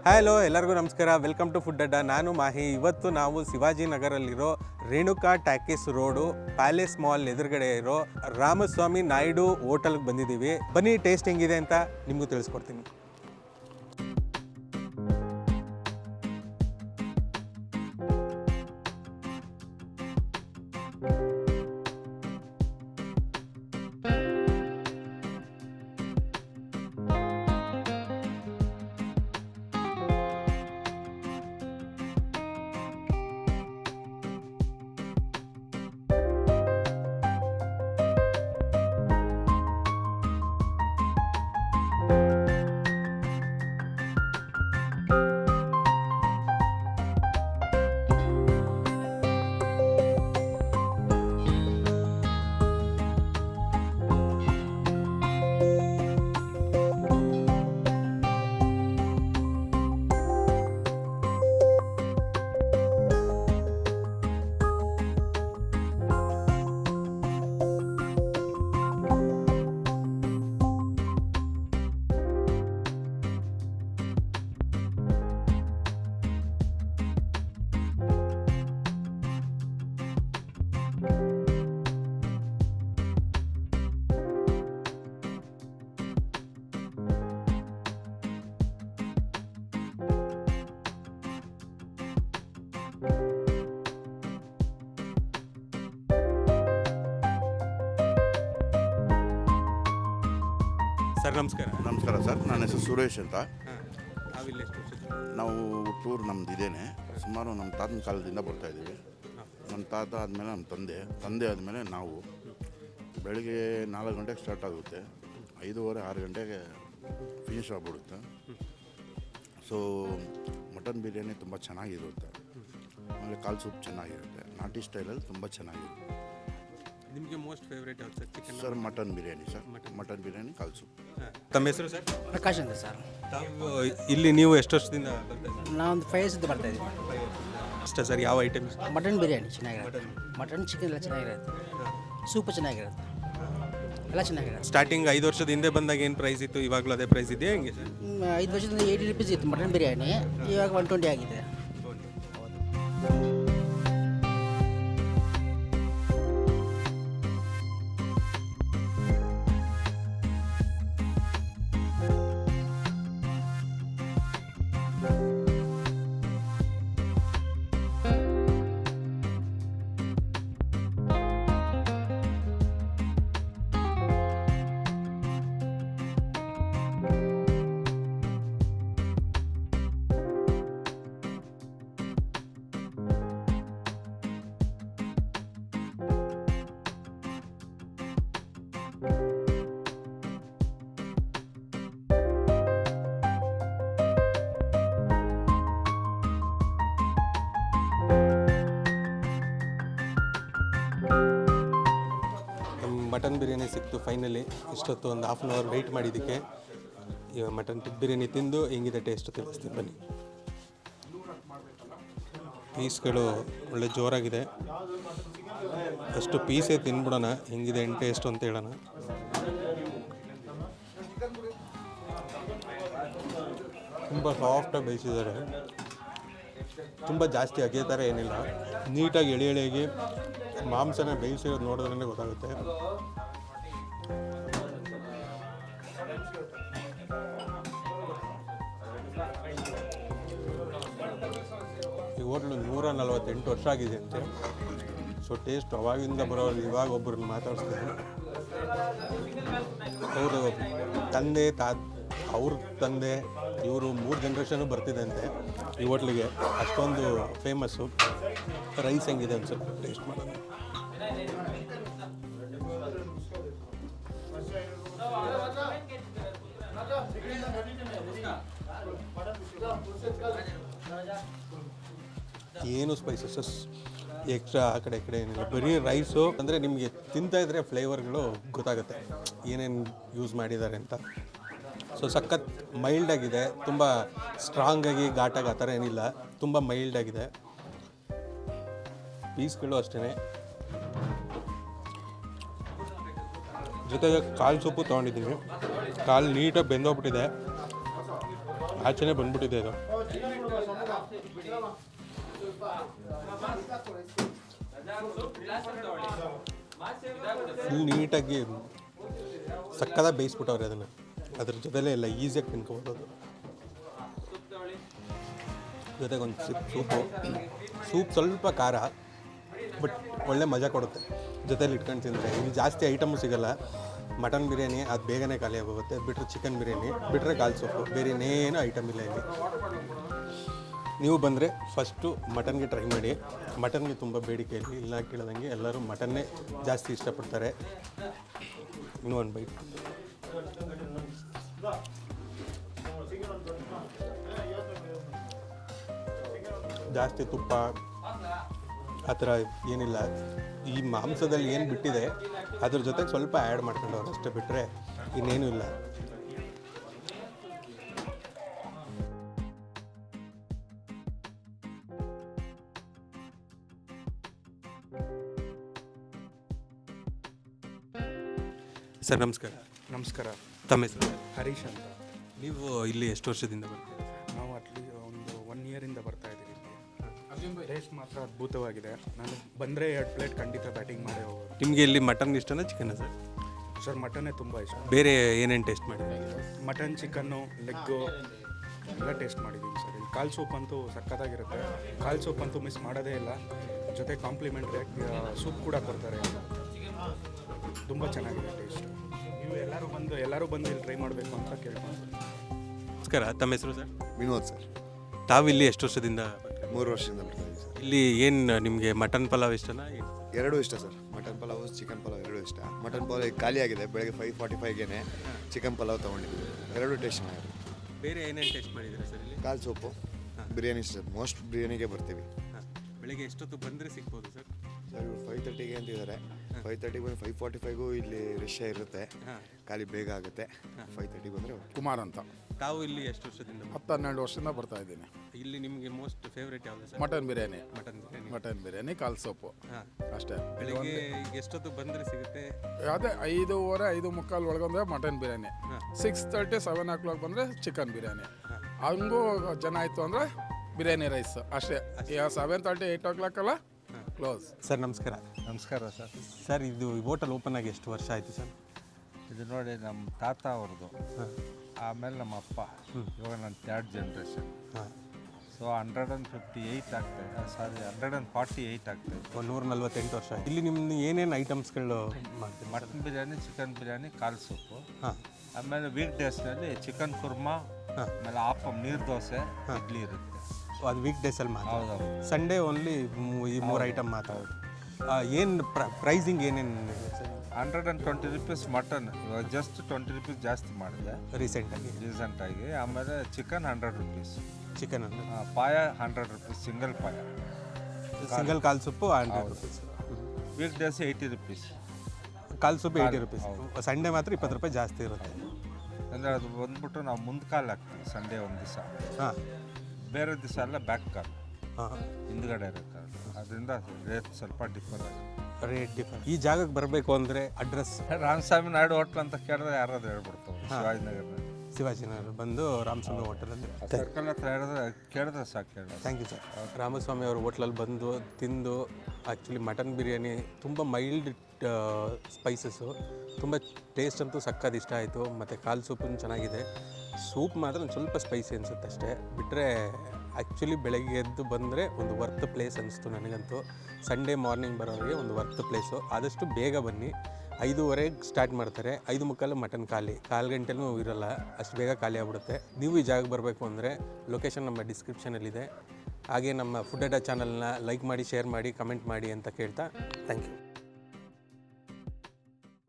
Hello ಎಲ್ಲರಿಗೂ ನಮಸ್ಕಾರ. Welcome to food ಅಡ್ಡಾ. ನಾನು ಮಾಹಿ. ಇವತ್ತು ನಾವು ಶಿವಾಜಿನಗರಲ್ಲಿರೋ Renuka talkies road palace mall ಎದುರುಗಡೆ ಇರೋ ರಾಮಸ್ವಾಮಿ ನಾಯ್ಡು ಹೋಟೆಲ್ಗೆ ಬಂದಿದ್ದೀವಿ. ಬನ್ನಿ ಟೇಸ್ಟ್ ಹೆಂಗಿದೆ ಅಂತ ನಿಮಗೂ ತಿಳಿಸ್ಕೊಡ್ತೀನಿ. ಸರ್ ನಮಸ್ಕಾರ. ನಮಸ್ಕಾರ ಸರ್, ನನ್ನ ಹೆಸರು ಸುರೇಶ್ ಅಂತ. ನಾವಿಲ್ಲಿ ಎಷ್ಟು ವರ್ಷ? ನಾವು ಟೂರ್ ನಮ್ದು ಇದೇನೆ. ಸುಮಾರು ನಮ್ಮ ತಾತನ ಕಾಲದಿಂದ ಬರ್ತಾಯಿದ್ದೀವಿ. ನಮ್ಮ ತಾತ ಆದಮೇಲೆ ನಮ್ಮ ತಂದೆ ಆದಮೇಲೆ ನಾವು. ಬೆಳಗ್ಗೆ 4 ಗಂಟೆಗೆ ಸ್ಟಾರ್ಟ್ ಆಗುತ್ತೆ, 5:30-6 ಗಂಟೆಗೆ ಫಿನಿಶ್ ಆಗಿಬಿಡುತ್ತೆ. ಸೊ ಮಟನ್ ಬಿರಿಯಾನಿ ತುಂಬ ಚೆನ್ನಾಗಿರುತ್ತೆ. ಆಮೇಲೆ ಕಾಲು ಸೂಪ್ ಚೆನ್ನಾಗಿರುತ್ತೆ. ನಾಟಿ ಸ್ಟೈಲಲ್ಲಿ ತುಂಬ ಚೆನ್ನಾಗಿರುತ್ತೆ. ನಿಮಗೆ ಮೋಸ್ಟ್ ಫೇವ್ರೇಟ್ ಯಾವ್ದು sir? Chicken sir mutton biryani sir. Mutton biryani ಕಾಲು ಸೂಪ್. ತಮ್ಮ ಹೆಸರು ಸರ್? ಪ್ರಕಾಶ್ ಅಂತ ಸರ್. ತಾವು ಇಲ್ಲಿ ನೀವು ಎಷ್ಟು ವರ್ಷದಿಂದ ಬರ್ತಾ ಇದ್ದೀರಿ? ನಾವೊಂದು 5 ವರ್ಷದಿಂದ ಬರ್ತಾ ಇದ್ದೀವಿ. ಅಷ್ಟೇ ಸರ್. ಯಾವ ಐಟಮ್? ಮಟನ್ ಬಿರಿಯಾನಿ ಚೆನ್ನಾಗಿರುತ್ತೆ. ಮಟನ್ ಚಿಕನ್ ಎಲ್ಲ ಚೆನ್ನಾಗಿರುತ್ತೆ. ಸೂಪು ಚೆನ್ನಾಗಿರುತ್ತೆ. ಎಲ್ಲ ಚೆನ್ನಾಗಿರುತ್ತೆ. ಸ್ಟಾರ್ಟಿಂಗ್ 5 ವರ್ಷದ ಹಿಂದೆ ಬಂದಾಗ ಏನು ಪ್ರೈಸ್ ಇತ್ತು, ಇವಾಗಲೂ ಅದೇ ಪ್ರೈಸ್ ಇದೆಯಾ ಹೆಂಗೆ ಸರ್? 5 ವರ್ಷದಿಂದ 80 ರೂಪೀಸ್ ಇತ್ತು ಮಟನ್ ಬಿರಿಯಾನಿ, ಇವಾಗ 120 ಆಗಿದೆ. ಮಟನ್ ಬಿರಿಯಾನಿ ಸಿಕ್ತು ಫೈನಲಿ. ಇಷ್ಟೊತ್ತು ಒಂದು ಹಾಫ್ ಆನ್ ಅವರ್ ವೆಯ್ಟ್ ಮಾಡಿದ್ದಕ್ಕೆ. ಇವಾಗ ಮಟನ್ ಬಿರಿಯಾನಿ ತಿಂದು ಹೆಂಗಿದೆ ಟೇಸ್ಟ್ ತಿಳಿಸ್ತೀನಿ ಬನ್ನಿ. ಪೀಸ್ಗಳು ಒಳ್ಳೆ ಜೋರಾಗಿದೆ. ಅಷ್ಟು ಪೀಸೇ ತಿನ್ಬಿಡೋಣ, ಹೆಂಗಿದೆ ಟೇಸ್ಟ್ ಅಂತ ಹೇಳೋಣ. ತುಂಬ ಸಾಫ್ಟಾಗಿ ಬೇಯಿಸಿದ್ದಾರೆ. ತುಂಬ ಜಾಸ್ತಿ ಅಗೆ ಥರ ಏನಿಲ್ಲ, ನೀಟಾಗಿ ಎಳೆಯಾಗಿ ಮಾಂಸನ ಬೇಯಿಸಿರೋದು ನೋಡಿದ್ರೇ ಗೊತ್ತಾಗುತ್ತೆ. ಈ ಹೋಟ್ಲು 148 ವರ್ಷ ಆಗಿದೆ ಅಂತೆ. ಸೊ ಟೇಸ್ಟ್ ಅವಾಗಿಂದ ಬರೋರು ಇವಾಗ ಒಬ್ಬರನ್ನ ಮಾತಾಡಿಸ್ತಾರೆ. ಅವರು ಅವ್ರ ತಂದೆ ಇವರು 3 ಜನ್ರೇಷನು ಬರ್ತಿದೆ ಅಂತೆ ಈ ಹೋಟ್ಲಿಗೆ. ಅಷ್ಟೊಂದು ಫೇಮಸ್ಸು. ರೈಸ್ ಹೆಂಗಿದೆ ಒಂದು ಸ್ವಲ್ಪ ಟೇಸ್ಟ್ ಮಾಡೋಣ. ಏನು ಸ್ಪೈಸಸ್ ಎಕ್ಸ್ಟ್ರಾ ಆ ಕಡೆ ಈ ಕಡೆ ಏನಿಲ್ಲ, ಬರೀ ರೈಸು. ಅಂದರೆ ನಿಮಗೆ ತಿಂತಾಯಿದ್ರೆ ಫ್ಲೇವರ್ಗಳು ಗೊತ್ತಾಗುತ್ತೆ ಏನೇನು ಯೂಸ್ ಮಾಡಿದ್ದಾರೆ ಅಂತ. ಸೊ ಸಖತ್ ಮೈಲ್ಡಾಗಿದೆ, ತುಂಬ ಸ್ಟ್ರಾಂಗಾಗಿ ಘಾಟಾಗಿ ಆ ಥರ ಏನಿಲ್ಲ, ತುಂಬ ಮೈಲ್ಡಾಗಿದೆ. ಪೀಸ್ಗಳು ಅಷ್ಟೇ. ಜೊತೆಗೆ ಕಾಲು ಸೂಪು ತೊಗೊಂಡಿದ್ದೀನಿ. ಕಾಲು ನೀಟಾಗಿ ಬೆಂದೋಗ್ಬಿಟ್ಟಿದೆ. ಆಚೆನೇ ಬಂದ್ಬಿಟ್ಟಿದೆ ಇದು. ಫುಲ್ ನೀಟಾಗಿ ಸಕ್ಕದಾಗಿ ಬೇಯಿಸ್ಬಿಟ್ಟವ್ರೆ ಅದನ್ನು. ಅದ್ರ ಜೊತೆಲೇ ಎಲ್ಲ ಈಸಿಯಾಗಿ ತಿನ್ಕೋಬೋದು. ಜೊತೆಗೆ ಒಂದು ಸೂಪ್ ಸ್ವಲ್ಪ ಖಾರ, ಬಟ್ ಒಳ್ಳೆ ಮಜಾ ಕೊಡುತ್ತೆ ಜೊತೆಲಿ ಇಟ್ಕೊಂಡು ತಿಂದರೆ. ಇಲ್ಲಿ ಜಾಸ್ತಿ ಐಟಮು ಸಿಗೋಲ್ಲ. ಮಟನ್ ಬಿರಿಯಾನಿ ಅದು ಬೇಗನೆ ಖಾಲಿ ಆಗೋಗುತ್ತೆ. ಅದು ಬಿಟ್ಟರೆ ಚಿಕನ್ ಬಿರಿಯಾನಿ, ಬಿಟ್ಟರೆ ಕಾಲ್ ಸೊಪ್ಪು, ಬೇರೆ ಇನ್ನೇನು ಐಟಮ್ ಇಲ್ಲ ಇಲ್ಲಿ. ನೀವು ಬಂದರೆ ಫಸ್ಟು ಮಟನ್ಗೆ ಟ್ರೈ ಮಾಡಿ. ಮಟನ್ಗೆ ತುಂಬ ಬೇಡಿಕೆ ಇಲ್ಲಿ, ಇಲ್ಲ ಕೇಳ್ದಂಗೆ ಎಲ್ಲರೂ ಮಟನ್ನೇ ಜಾಸ್ತಿ ಇಷ್ಟಪಡ್ತಾರೆ. ಇನ್ನೂ ಒಂದು ಬೈಟ್. ಜಾಸ್ತಿ ತುಪ್ಪ ಆ ಥರ ಏನಿಲ್ಲ. ಈ ಮಾಂಸದಲ್ಲಿ ಏನು ಬಿಟ್ಟಿದೆ ಅದ್ರ ಜೊತೆಗೆ ಸ್ವಲ್ಪ ಆ್ಯಡ್ ಮಾಡ್ಕೊಂಡವ್ರು ಅಷ್ಟೇ, ಬಿಟ್ಟರೆ ಇನ್ನೇನು ಇಲ್ಲ. ಸರ್ ನಮಸ್ಕಾರ. ನಮಸ್ಕಾರ. ತಮ್ಮ ಹೆಸರು? ಹರೀಶ್ ಅಂತ. ನೀವು ಇಲ್ಲಿ ಎಷ್ಟು ವರ್ಷದಿಂದ ಬರ್ತೀರಾ? ನಾವು ಅಟ್ಲೀಸ್ಟ್ ಒಂದು 1 ಇಯರಿಂದ ಬರ್ತಾ ಇದ್ದೀವಿ ಇಲ್ಲಿ. ಟೇಸ್ಟ್ ಮಾತ್ರ ಅದ್ಭುತವಾಗಿದೆ. ನಾನು ಬಂದರೆ 2 ಪ್ಲೇಟ್ ಖಂಡಿತ ಬ್ಯಾಟಿಂಗ್ ಮಾಡೇ ಹೋಗೋದು. ನಿಮಗೆ ಇಲ್ಲಿ ಮಟನ್ ಇಷ್ಟನಾ ಚಿಕನ್ ಸರ್? ಸರ್ ಮಟನ್ನೇ ತುಂಬ ಇಷ್ಟ. ಬೇರೆ ಏನೇನು ಟೇಸ್ಟ್ ಮಾಡಿದ್ದೀರಾ? ಮಟನ್, ಚಿಕನ್ನು, ಲೆಗ್ಗು ಎಲ್ಲ ಟೇಸ್ಟ್ ಮಾಡಿದ್ದೀನಿ ಸರ್. ಇಲ್ಲಿ ಕಾಲ್ ಸೂಪ್ ಅಂತೂ ಸಕ್ಕತ್ತಾಗಿರುತ್ತೆ. ಕಾಲ್ ಸೂಪ್ ಅಂತೂ ಮಿಸ್ ಮಾಡೋದೇ ಇಲ್ಲ. ಜೊತೆ ಕಾಂಪ್ಲಿಮೆಂಟ್ರಿ ಸೂಪ್ ಕೂಡ ಕೊಡ್ತಾರೆ. ತುಂಬ ಚೆನ್ನಾಗಿದೆ ಟೇಸ್ಟ್. ನೀವು ಎಲ್ಲರೂ ಬಂದು ಇಲ್ಲಿ ಟ್ರೈ ಮಾಡಬೇಕು ಅಂತ ಕೇಳ್ಕೊಂಡು. ನಮಸ್ಕಾರ. ತಮ್ಮ ಹೆಸರು ಸರ್? ವಿನೋದ್ ಸರ್. ತಾವಿಲ್ಲಿ ಎಷ್ಟು ವರ್ಷದಿಂದ? 3 ವರ್ಷದಿಂದ ಬರ್ತಾ ಇದ್ದೀವಿ ಸರ್. ಇಲ್ಲಿ ಏನು ನಿಮಗೆ ಮಟನ್ ಪಲಾವ್ ಇಷ್ಟನಾ? ಎರಡೂ ಇಷ್ಟ sir. Mutton pulao, chicken pulao ಎರಡೂ ಇಷ್ಟ. ಮಟನ್ ಪಲಾವ್ ಈಗ ಖಾಲಿ ಆಗಿದೆ. ಬೆಳಗ್ಗೆ 5:45ಗೆ ಚಿಕನ್ ಪಲಾವ್ ತೊಗೊಂಡಿದ್ದೀವಿ. ಎರಡೂ ಟೇಸ್ಟ್ ಮಾಡಿದ್ವಿ. ಬೇರೆ ಏನೇನು ಟೇಸ್ಟ್ ಮಾಡಿದ್ದೀರಾ ಸರ್ ಇಲ್ಲಿ? ಕಾಲ್ ಸೊಪ್ಪು, ಬಿರಿಯಾನಿ ಇಷ್ಟ. ಮೋಸ್ಟ್ ಬಿರಿಯಾನಿಗೆ ಬರ್ತೀವಿ. ಬೆಳಗ್ಗೆ ಎಷ್ಟೊತ್ತು ಬಂದರೆ ಸಿಗ್ಬೋದು ಸರ್? ಸರ್ ಇವ್ರು 5:30ಗೆ ಅಂತಿದ್ದಾರೆ. 5:30 ಬಂದು 5:45ಗೂ ಇಲ್ಲಿ ರಶ್ ಇರುತ್ತೆ. ಖಾಲಿ ಬೇಗ ಆಗುತ್ತೆ. 5:30 ಬಂದರೆ ಕುಮಾರ್ ಅಂತ. ತಾವು ಇಲ್ಲಿ ಎಷ್ಟು ವರ್ಷದಿಂದ? 10-12 ವರ್ಷದಿಂದ ಬರ್ತಾ ಇದ್ದೀನಿ. ಇಲ್ಲಿ ನಿಮಗೆ ಮೋಸ್ಟ್ ಫೇವ್ರೇಟ್ ಯಾವುದು sir? Mutton biryani. Mutton biryani, ಕಾಲ್ ಸೊಪ್ಪು ಅಷ್ಟೇ. ಬೆಳಿಗ್ಗೆ ಎಷ್ಟೊತ್ತು ಬಂದರೆ ಸಿಗುತ್ತೆ? ಅದೇ 5:15, 5:45 ಒಳಗೊಂದ್ರೆ ಮಟನ್ ಬಿರಿಯಾನಿ. 6:30, 7 o'clock ಬಂದರೆ ಚಿಕನ್ ಬಿರಿಯಾನಿ. ಹಂಗೂ ಜನ ಆಯಿತು ಅಂದರೆ ಬಿರಿಯಾನಿ ರೈಸ್ ಅಷ್ಟೇ. 7:30, 8 o'clock ಅಲ್ಲ ಕ್ಲೋಸ್. ಸರ್ ನಮಸ್ಕಾರ. ನಮಸ್ಕಾರ ಸರ್. ಸರ್ ಇದು ಹೋಟೆಲ್ ಓಪನ್ ಆಗಿ ಎಷ್ಟು ವರ್ಷ ಆಯಿತು ಸರ್? ಇದು ನೋಡಿ ನಮ್ಮ ತಾತ ಅವ್ರದ್ದು, ಆಮೇಲೆ ನಮ್ಮ ಅಪ್ಪ, ಇವಾಗ ನನ್ನ 3rd ಜನರೇಷನ್. ಸೊ 158 ಆಗ್ತಾಯಿದೆ. ಸಾರಿ 148 ಆಗ್ತಾಯಿದೆ. 148 ವರ್ಷ ಆಯ್ತು. ಇಲ್ಲಿ ನಿಮ್ದು ಏನೇನು ಐಟಮ್ಸ್ಗಳು ಮಾಡ್ತೀವಿ? ಮಟನ್ ಬಿರಿಯಾನಿ, ಚಿಕನ್ ಬಿರಿಯಾನಿ, ಕಾಲ್ ಸೊಪ್ಪು. ಆಮೇಲೆ ವೀಕ್ ಡೇಸ್ನಲ್ಲಿ ಚಿಕನ್ ಕುರ್ಮಾ, ಆಮೇಲೆ ಆಪಮ್, ನೀರು ದೋಸೆ, ಇಡ್ಲಿ ಇರುತ್ತೆ. ಅದು ವೀಕ್ ಡೇಸಲ್ಲಿ ಮಾತ್ರ. ಹೌದೌದು. ಸಂಡೇ ಓನ್ಲಿ ಈ 3 ಐಟಮ್ ಮಾತ್ರ. ಏನು ಪ್ರೈಸಿಂಗ್ ಏನೇನು ಸರ್? 120 rupees mutton. ಇವಾಗ ಜಸ್ಟ್ 20 ರೂಪೀಸ್ ಜಾಸ್ತಿ ಮಾಡಿದೆ ರೀಸೆಂಟಾಗಿ. ಆಮೇಲೆ chicken 100 rupees. Chicken paya 100 rupees, single paya. Single ಕಾಲ್ ಸೊಪ್ಪು 100 ರೂಪೀಸ್. Week days 80 rupees. ಕಾಲ್ ಸೊಪ್ಪು 80 ರೂಪೀಸ್. ಸಂಡೇ ಮಾತ್ರ 20 ರೂಪಾಯಿ ಜಾಸ್ತಿ ಇರುತ್ತೆ. ಅಂದರೆ ಅದು ಬಂದ್ಬಿಟ್ಟು ನಾವು ಮುಂದೆ ಕಾಲು ಹಾಕ್ತೀವಿ ಸಂಡೇ ಒಂದು ದಿವಸ. ಬೇರೆ ದಿವಸ ಎಲ್ಲ ಬ್ಯಾಕ್ ಕಾಲ್, ಹಿಂದ್ಗಡೆ ಇರೋ ಕಾಲು. ಅದರಿಂದ ರೇಟ್ ಸ್ವಲ್ಪ ಡಿಫರ್ ಆಗುತ್ತೆ. Rate differ. ಈ ಜಾಗಕ್ಕೆ ಬರಬೇಕು ಅಂದರೆ ಅಡ್ರೆಸ್? ರಾಮಸ್ವಾಮಿ ನಾಯ್ಡು ಹೋಟ್ಲ್ ಅಂತ ಕೇಳಿದ್ರೆ ಯಾರಾದ್ರೂ ಹೇಳ್ಬಿಡ್ತಾರೆ. ಶಿವಾಜಿನಗರ್ನಲ್ಲಿ, ಶಿವಾಜಿನಗರ ಬಂದು ರಾಮಸ್ವಾಮಿ ಹೋಟೆಲಲ್ಲಿ ಸರ್ಕಲ್ ಹತ್ರ ಕೇಳಿದ್ರೆ ಸಾಕು ಹೇಳಿ. Thank you sir. ರಾಮಸ್ವಾಮಿ ಅವ್ರ ಹೋಟ್ಲಲ್ಲಿ ಬಂದು ತಿಂದು ಆ್ಯಕ್ಚುಲಿ ಮಟನ್ ಬಿರಿಯಾನಿ ತುಂಬ ಮೈಲ್ಡ್ ಸ್ಪೈಸಸ್ಸು, ತುಂಬ ಟೇಸ್ಟ್ ಅಂತೂ ಸಕ್ಕದ ಇಷ್ಟ ಆಯಿತು. ಮತ್ತು ಕಾಲ್ ಸೂಪು ಚೆನ್ನಾಗಿದೆ. ಸೂಪ್ ಮಾತ್ರ ಒಂದು ಸ್ವಲ್ಪ ಸ್ಪೈಸಿ ಅನಿಸುತ್ತೆ ಅಷ್ಟೇ. ಬಿಟ್ಟರೆ ಆ್ಯಕ್ಚುಲಿ ಬೆಳಗ್ಗೆ ಎದ್ದು ಬಂದರೆ ಒಂದು ವರ್ತ್ ಪ್ಲೇಸ್ ಅನಿಸ್ತು ನನಗಂತೂ. ಸಂಡೇ ಮಾರ್ನಿಂಗ್ ಬರೋರಿಗೆ ಒಂದು ವರ್ತ್ ಪ್ಲೇಸು. ಆದಷ್ಟು ಬೇಗ ಬನ್ನಿ. 5:15 ಸ್ಟಾರ್ಟ್ ಮಾಡ್ತಾರೆ. 5:45 ಮಟನ್ ಖಾಲಿ. 1/4 ಗಂಟೆನೂ ಇರೋಲ್ಲ, ಅಷ್ಟು ಬೇಗ ಖಾಲಿ ಆಗ್ಬಿಡುತ್ತೆ. ನೀವು ಈ ಜಾಗಕ್ಕೆ ಬರಬೇಕು ಅಂದರೆ ಲೊಕೇಶನ್ ನಮ್ಮ ಡಿಸ್ಕ್ರಿಪ್ಷನಲ್ಲಿದೆ. ಹಾಗೆ ನಮ್ಮ ಫುಡ್ ಅಡ್ಡಾ ಚಾನಲ್ನ ಲೈಕ್ ಮಾಡಿ, ಶೇರ್ ಮಾಡಿ, ಕಮೆಂಟ್ ಮಾಡಿ ಅಂತ ಕೇಳ್ತಾ ಥ್ಯಾಂಕ್ ಯು.